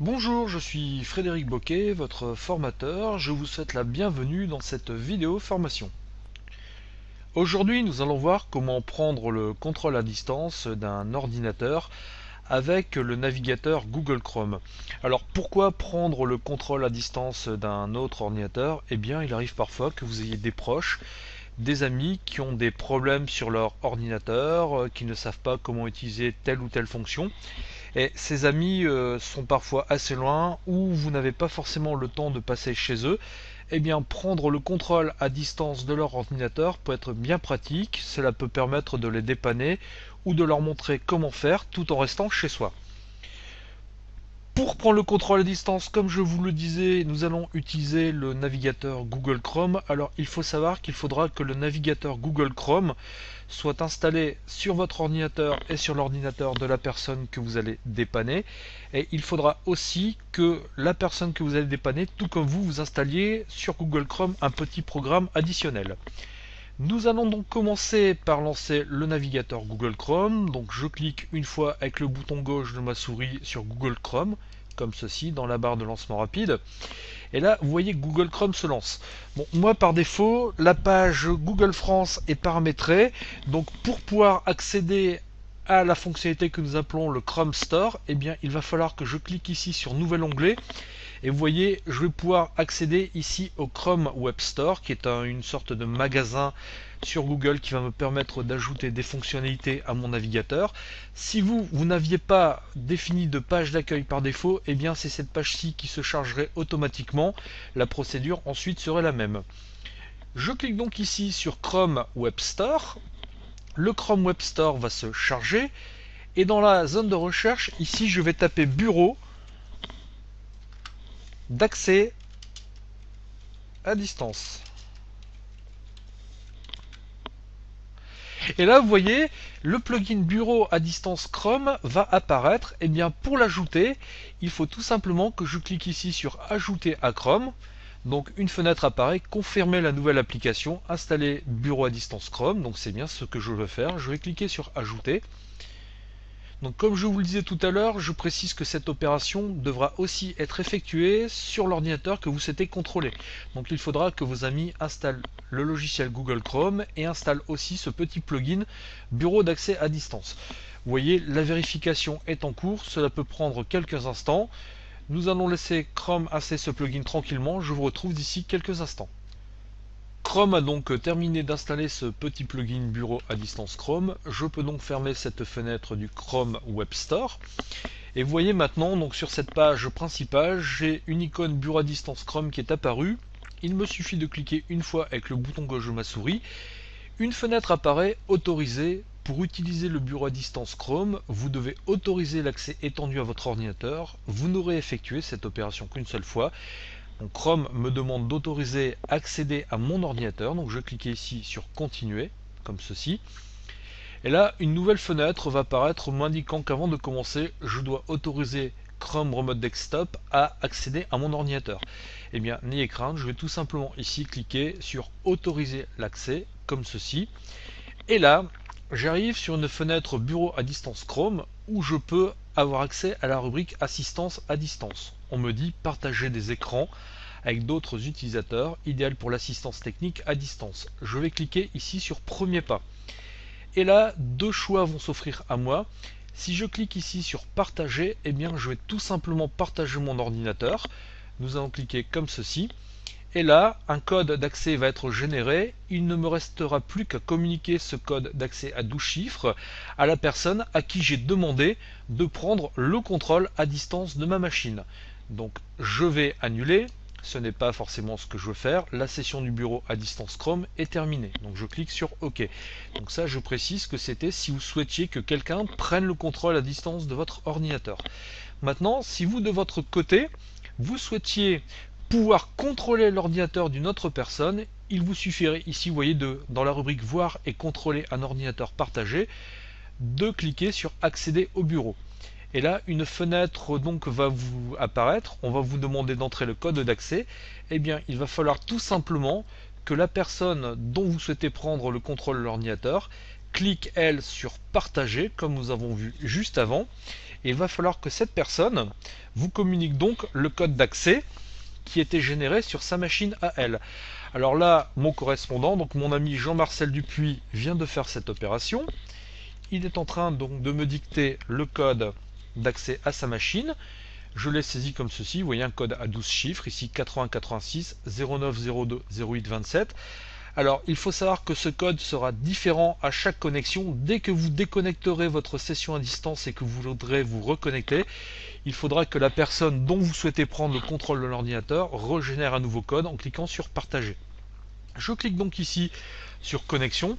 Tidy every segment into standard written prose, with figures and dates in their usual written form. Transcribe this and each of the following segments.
Bonjour, je suis Frédéric Boquet, votre formateur. Je vous souhaite la bienvenue dans cette vidéo formation. Aujourd'hui, nous allons voir comment prendre le contrôle à distance d'un ordinateur avec le navigateur Google Chrome. Alors pourquoi prendre le contrôle à distance d'un autre ordinateur? Eh bien, il arrive parfois que vous ayez des proches, des amis qui ont des problèmes sur leur ordinateur, qui ne savent pas comment utiliser telle ou telle fonction. Et ces amis sont parfois assez loin ou vous n'avez pas forcément le temps de passer chez eux. Eh bien, prendre le contrôle à distance de leur ordinateur peut être bien pratique. Cela peut permettre de les dépanner ou de leur montrer comment faire tout en restant chez soi. Pour prendre le contrôle à distance, comme je vous le disais, nous allons utiliser le navigateur Google Chrome. Alors il faut savoir qu'il faudra que le navigateur Google Chrome soit installé sur votre ordinateur et sur l'ordinateur de la personne que vous allez dépanner. Et il faudra aussi que la personne que vous allez dépanner, tout comme vous, vous installiez sur Google Chrome un petit programme additionnel. Nous allons donc commencer par lancer le navigateur Google Chrome. Donc je clique une fois avec le bouton gauche de ma souris sur Google Chrome, comme ceci, dans la barre de lancement rapide. Et là, vous voyez que Google Chrome se lance. Bon, moi par défaut, la page Google France est paramétrée. Donc pour pouvoir accéder à la fonctionnalité que nous appelons le Chrome Store, eh bien il va falloir que je clique ici sur Nouvel onglet. Et vous voyez, je vais pouvoir accéder ici au Chrome Web Store, qui est une sorte de magasin sur Google qui va me permettre d'ajouter des fonctionnalités à mon navigateur. Si vous n'aviez pas défini de page d'accueil par défaut, eh bien c'est cette page-ci qui se chargerait automatiquement. La procédure ensuite serait la même. Je clique donc ici sur Chrome Web Store. Le Chrome Web Store va se charger. Et dans la zone de recherche, ici je vais taper bureau d'accès à distance. Et là, vous voyez, le plugin bureau à distance Chrome va apparaître. Et bien, pour l'ajouter, il faut tout simplement que je clique ici sur Ajouter à Chrome. Donc, une fenêtre apparaît, confirmer la nouvelle application, installer bureau à distance Chrome. Donc, c'est bien ce que je veux faire. Je vais cliquer sur Ajouter. Donc comme je vous le disais tout à l'heure, je précise que cette opération devra aussi être effectuée sur l'ordinateur que vous souhaitez contrôler. Donc il faudra que vos amis installent le logiciel Google Chrome et installent aussi ce petit plugin bureau d'accès à distance. Vous voyez, la vérification est en cours, cela peut prendre quelques instants. Nous allons laisser Chrome installer ce plugin tranquillement, je vous retrouve d'ici quelques instants. Chrome a donc terminé d'installer ce petit plugin bureau à distance Chrome. Je peux donc fermer cette fenêtre du Chrome Web Store. Et vous voyez maintenant, donc sur cette page principale, j'ai une icône bureau à distance Chrome qui est apparue. Il me suffit de cliquer une fois avec le bouton gauche de ma souris. Une fenêtre apparaît, autorisée. Pour utiliser le bureau à distance Chrome, vous devez autoriser l'accès étendu à votre ordinateur. Vous n'aurez effectué cette opération qu'une seule fois. Donc Chrome me demande d'autoriser accéder à mon ordinateur. Donc je vais cliquer ici sur continuer, comme ceci. Et là, une nouvelle fenêtre va apparaître m'indiquant qu'avant de commencer, je dois autoriser Chrome Remote Desktop à accéder à mon ordinateur. Eh bien, n'ayez crainte, je vais tout simplement ici cliquer sur autoriser l'accès, comme ceci. Et là, j'arrive sur une fenêtre bureau à distance Chrome où je peux avoir accès à la rubrique assistance à distance. On me dit partager des écrans avec d'autres utilisateurs, idéal pour l'assistance technique à distance. Je vais cliquer ici sur premier pas. Et là, deux choix vont s'offrir à moi. Si je clique ici sur partager, eh bien je vais tout simplement partager mon ordinateur. Nous allons cliquer comme ceci. Et là, un code d'accès va être généré. Il ne me restera plus qu'à communiquer ce code d'accès à 12 chiffres à la personne à qui j'ai demandé de prendre le contrôle à distance de ma machine. Donc je vais annuler. Ce n'est pas forcément ce que je veux faire. La session du bureau à distance Chrome est terminée. Donc je clique sur OK. Donc ça, je précise que c'était si vous souhaitiez que quelqu'un prenne le contrôle à distance de votre ordinateur. Maintenant, si vous de votre côté, vous souhaitiez pouvoir contrôler l'ordinateur d'une autre personne, il vous suffirait ici, vous voyez, dans la rubrique voir et contrôler un ordinateur partagé, de cliquer sur accéder au bureau. Et là, une fenêtre donc va vous apparaître, on va vous demander d'entrer le code d'accès. Eh bien, il va falloir tout simplement que la personne dont vous souhaitez prendre le contrôle de l'ordinateur clique, elle, sur partager, comme nous avons vu juste avant. Et il va falloir que cette personne vous communique donc le code d'accès qui était généré sur sa machine à elle. Alors là, mon correspondant, donc mon ami Jean-Marcel Dupuis, vient de faire cette opération. Il est en train donc de me dicter le code d'accès à sa machine. Je l'ai saisi comme ceci, vous voyez un code à 12 chiffres, ici 8086 0902 0827. Alors il faut savoir que ce code sera différent à chaque connexion. Dès que vous déconnecterez votre session à distance et que vous voudrez vous reconnecter, il faudra que la personne dont vous souhaitez prendre le contrôle de l'ordinateur régénère un nouveau code en cliquant sur partager. Je clique donc ici sur connexion.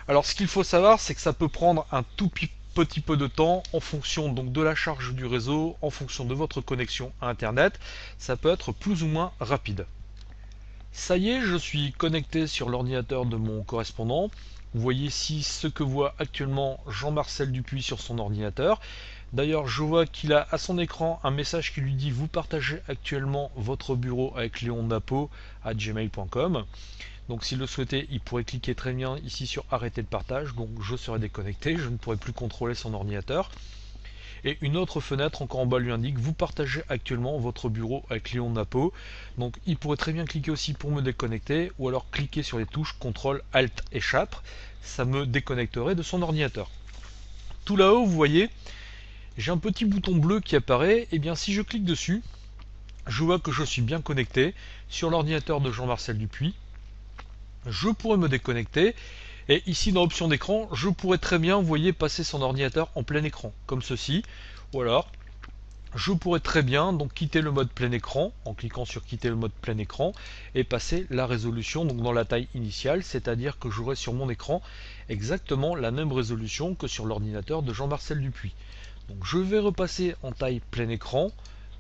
Alors ce qu'il faut savoir, c'est que ça peut prendre un tout petit peu de temps en fonction donc de la charge du réseau, en fonction de votre connexion à internet. Ça peut être plus ou moins rapide. Ça y est, je suis connecté sur l'ordinateur de mon correspondant. Vous voyez ici ce que voit actuellement Jean-Marcel Dupuis sur son ordinateur. D'ailleurs, je vois qu'il a à son écran un message qui lui dit: vous partagez actuellement votre bureau avec leonnapo@gmail.com. Donc s'il le souhaitait, il pourrait cliquer très bien ici sur arrêter le partage. Donc je serai déconnecté, je ne pourrai plus contrôler son ordinateur. Et une autre fenêtre encore en bas lui indique: vous partagez actuellement votre bureau avec Léon Napo. Donc il pourrait très bien cliquer aussi pour me déconnecter, ou alors cliquer sur les touches CTRL ALT et Chat, ça me déconnecterait de son ordinateur. Tout là-haut, vous voyez, j'ai un petit bouton bleu qui apparaît. Et bien si je clique dessus, je vois que je suis bien connecté sur l'ordinateur de Jean-Marcel Dupuis. Je pourrais me déconnecter. Et ici dans l'option d'écran, je pourrais très bien, vous voyez, passer son ordinateur en plein écran, comme ceci. Ou alors, je pourrais très bien donc quitter le mode plein écran, en cliquant sur quitter le mode plein écran, et passer la résolution donc dans la taille initiale, c'est-à-dire que j'aurai sur mon écran exactement la même résolution que sur l'ordinateur de Jean-Marcel Dupuis. Donc je vais repasser en taille plein écran,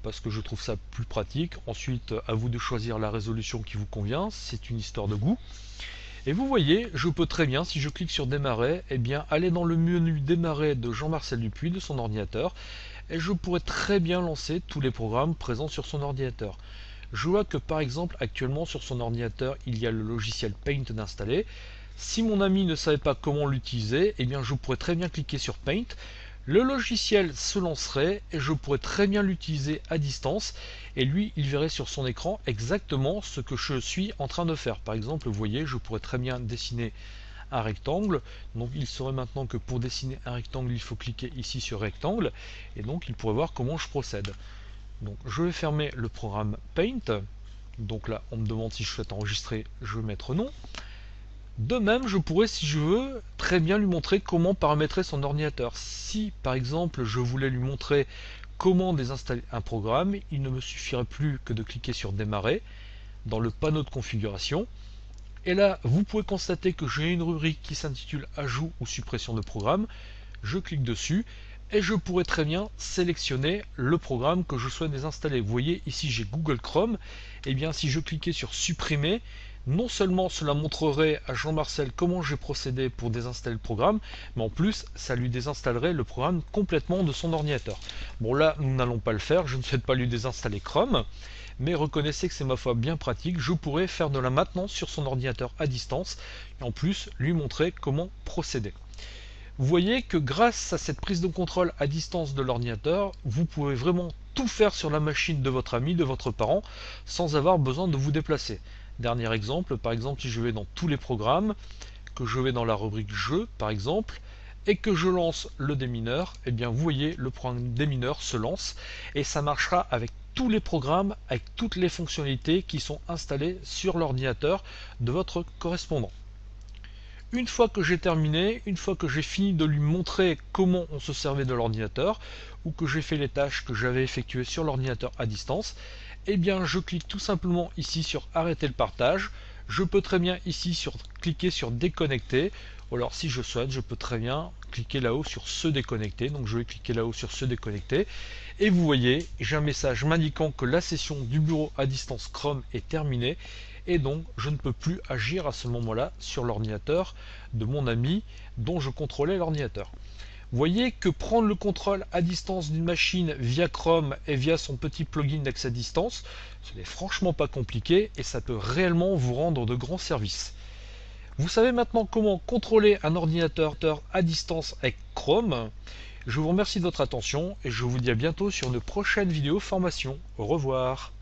parce que je trouve ça plus pratique. Ensuite, à vous de choisir la résolution qui vous convient, c'est une histoire de goût. Et vous voyez, je peux très bien, si je clique sur démarrer, eh bien aller dans le menu démarrer de Jean-Marcel Dupuis, de son ordinateur, et je pourrais très bien lancer tous les programmes présents sur son ordinateur. Je vois que par exemple actuellement sur son ordinateur il y a le logiciel Paint d'installer. Si mon ami ne savait pas comment l'utiliser, eh bien je pourrais très bien cliquer sur Paint. Le logiciel se lancerait et je pourrais très bien l'utiliser à distance, et lui il verrait sur son écran exactement ce que je suis en train de faire. Par exemple, vous voyez, je pourrais très bien dessiner un rectangle. Donc il saurait maintenant que pour dessiner un rectangle il faut cliquer ici sur rectangle, et donc il pourrait voir comment je procède. Donc je vais fermer le programme Paint. Donc là on me demande si je souhaite enregistrer, je vais mettre non. De même, je pourrais, si je veux, très bien lui montrer comment paramétrer son ordinateur. Si, par exemple, je voulais lui montrer comment désinstaller un programme, il ne me suffirait plus que de cliquer sur démarrer dans le panneau de configuration. Et là, vous pouvez constater que j'ai une rubrique qui s'intitule Ajout ou suppression de programme. Je clique dessus et je pourrais très bien sélectionner le programme que je souhaite désinstaller. Vous voyez, ici j'ai Google Chrome. Et bien, si je cliquais sur supprimer, non seulement cela montrerait à Jean-Marcel comment j'ai procédé pour désinstaller le programme, mais en plus ça lui désinstallerait le programme complètement de son ordinateur. Bon là nous n'allons pas le faire, je ne souhaite pas lui désinstaller Chrome, mais reconnaissez que c'est ma foi bien pratique, je pourrais faire de la maintenance sur son ordinateur à distance, et en plus lui montrer comment procéder. Vous voyez que grâce à cette prise de contrôle à distance de l'ordinateur, vous pouvez vraiment tout faire sur la machine de votre ami, de votre parent, sans avoir besoin de vous déplacer. Dernier exemple, par exemple si je vais dans tous les programmes, que je vais dans la rubrique jeux par exemple, et que je lance le démineur, et bien vous voyez le programme démineur se lance, et ça marchera avec tous les programmes, avec toutes les fonctionnalités qui sont installées sur l'ordinateur de votre correspondant. Une fois que j'ai terminé, une fois que j'ai fini de lui montrer comment on se servait de l'ordinateur, ou que j'ai fait les tâches que j'avais effectuées sur l'ordinateur à distance, eh bien je clique tout simplement ici sur arrêter le partage. Je peux très bien ici cliquer sur déconnecter, ou alors si je souhaite, je peux très bien cliquer là-haut sur se déconnecter. Donc je vais cliquer là-haut sur se déconnecter, et vous voyez, j'ai un message m'indiquant que la session du bureau à distance Chrome est terminée, et donc je ne peux plus agir à ce moment-là sur l'ordinateur de mon ami dont je contrôlais l'ordinateur. Vous voyez que prendre le contrôle à distance d'une machine via Chrome et via son petit plugin d'accès à distance, ce n'est franchement pas compliqué et ça peut réellement vous rendre de grands services. Vous savez maintenant comment contrôler un ordinateur à distance avec Chrome. Je vous remercie de votre attention et je vous dis à bientôt sur une prochaine vidéo formation. Au revoir.